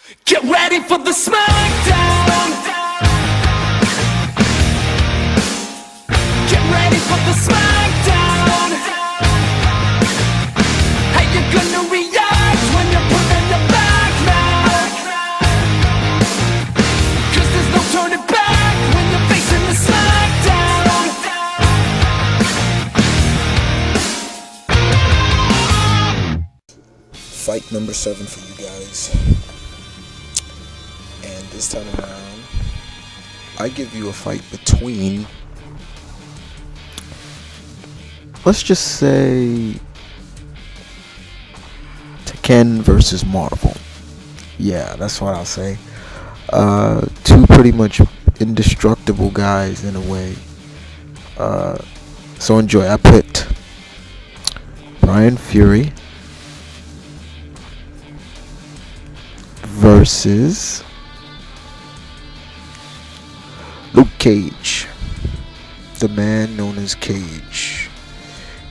Get ready for the smackdown. Get ready for the smackdown. How you gonna react when you're put in the back now? Cause there's no turning back when you're facing the smackdown. Fight number 7 for you guys. And this time around, I give you a fight between, let's just say, Tekken versus Marvel. Yeah, that's what I'll say. Two pretty much indestructible guys in a way. So enjoy. I picked Bryan Fury versus Luke Cage, the man known as Cage.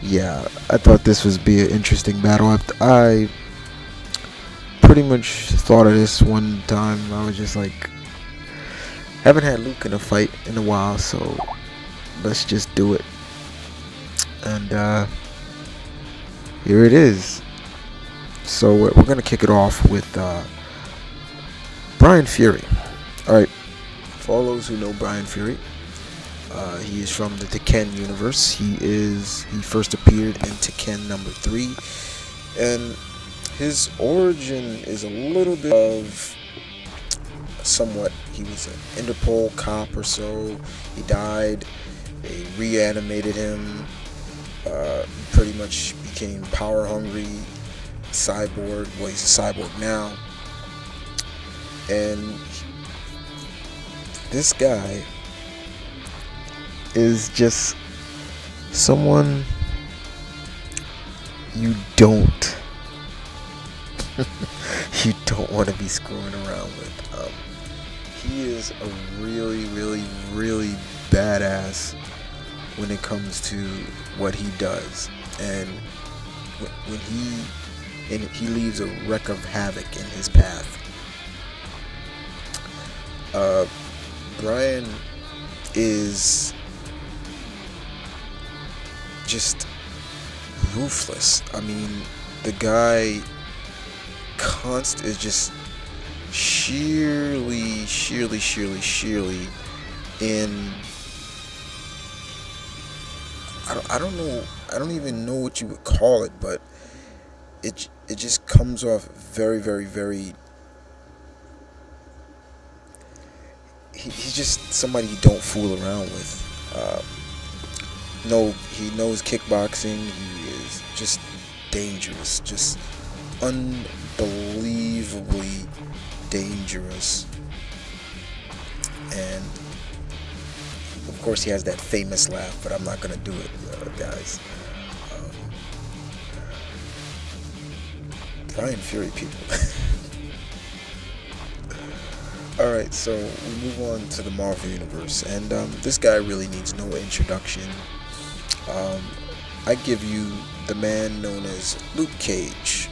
Yeah, I thought this would be an interesting battle. I pretty much thought of this one time. I was just like, haven't had Luke in a fight in a while, so let's just do it. And here it is. So we're gonna kick it off with Bryan Fury. Alright, for all those who know Bryan Fury, he is from the Tekken universe. He first appeared in Tekken number 3, and his origin is a little bit of somewhat. He was an Interpol cop or so. He died. They reanimated him. Pretty much became power hungry, cyborg. Well, he's a cyborg now. And this guy is just someone you don't want to be screwing around with. He is a really, really, really badass when it comes to what he does, and when he leaves a wreck of havoc in his path. Bryan is just ruthless. I mean, the guy is just sheerly in. I don't know. I don't even know what you would call it, but it just comes off very, very, very. He's just somebody you don't fool around with. He knows kickboxing. He is just dangerous, just unbelievably dangerous. And of course, he has that famous laugh, but I'm not gonna do it, guys. Bryan Fury, people. Alright, so we move on to the Marvel Universe, and this guy really needs no introduction. I give you the man known as Luke Cage.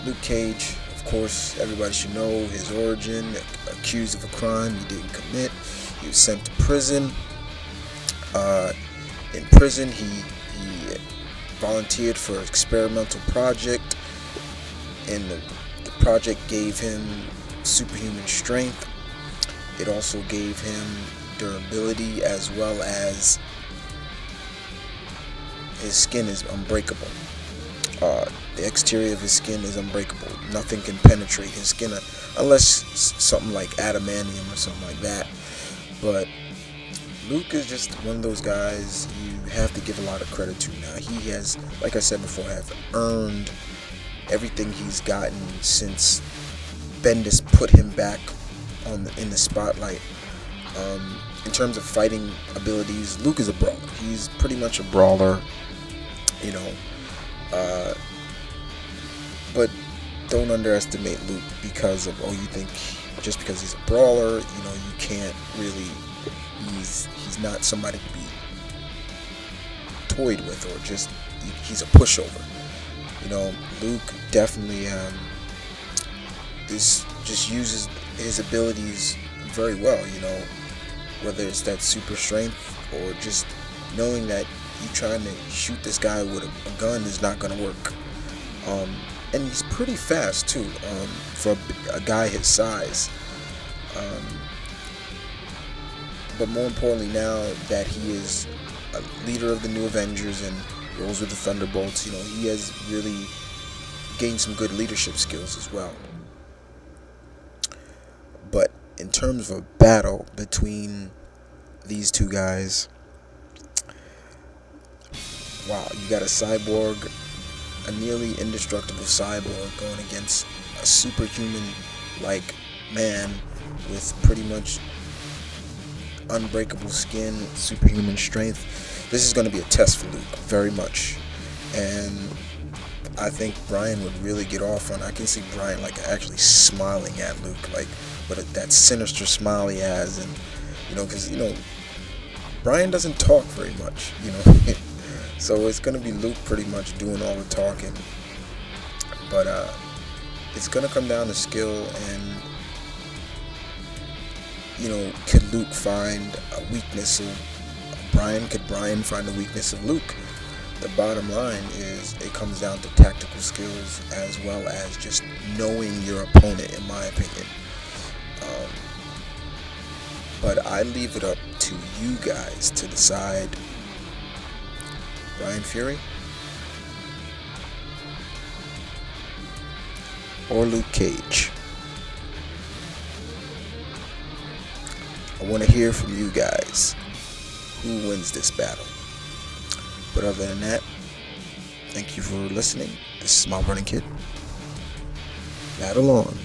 Luke Cage, of course, everybody should know his origin. Accused of a crime he didn't commit. He was sent to prison. In prison, he volunteered for an experimental project, and the project gave him superhuman strength. It also gave him durability, as well as his skin is unbreakable. The exterior of his skin is unbreakable. Nothing can penetrate his skin unless something like adamantium or something like that. But Luke is just one of those guys you have to give a lot of credit to. Now, he has, like I said before, have earned everything he's gotten since Bendis put him back in the spotlight. In terms of fighting abilities, Luke is a brawler. He's pretty much a brawler, you know. But don't underestimate Luke because of, you think just because he's a brawler, you can't really. He's not somebody to be toyed with, or just he's a pushover. Luke definitely just uses his abilities very well. Whether it's that super strength or just knowing that you trying to shoot this guy with a gun is not gonna work. And he's pretty fast too, for a guy his size. But more importantly, now that he is a leader of the New Avengers and rolls with the Thunderbolts, he has really gained some good leadership skills as well. But in terms of a battle between these two guys, wow, you got a cyborg, a nearly indestructible cyborg going against a superhuman-like man with pretty much unbreakable skin, superhuman strength. This is going to be a test for Luke, very much. And I think Bryan would really get off on. I can see Bryan actually smiling at Luke, with that sinister smile he has, and because Bryan doesn't talk very much, so it's gonna be Luke pretty much doing all the talking. But it's gonna come down to skill, and could Luke find a weakness of Bryan? Could Bryan find a weakness of Luke? The bottom line is it comes down to tactical skills as well as just knowing your opponent, in my opinion. But I leave it up to you guys to decide. Bryan Fury or Luke Cage? I want to hear from you guys. Who wins this battle? But other than that, thank you for listening. This is my running kid. Battle on.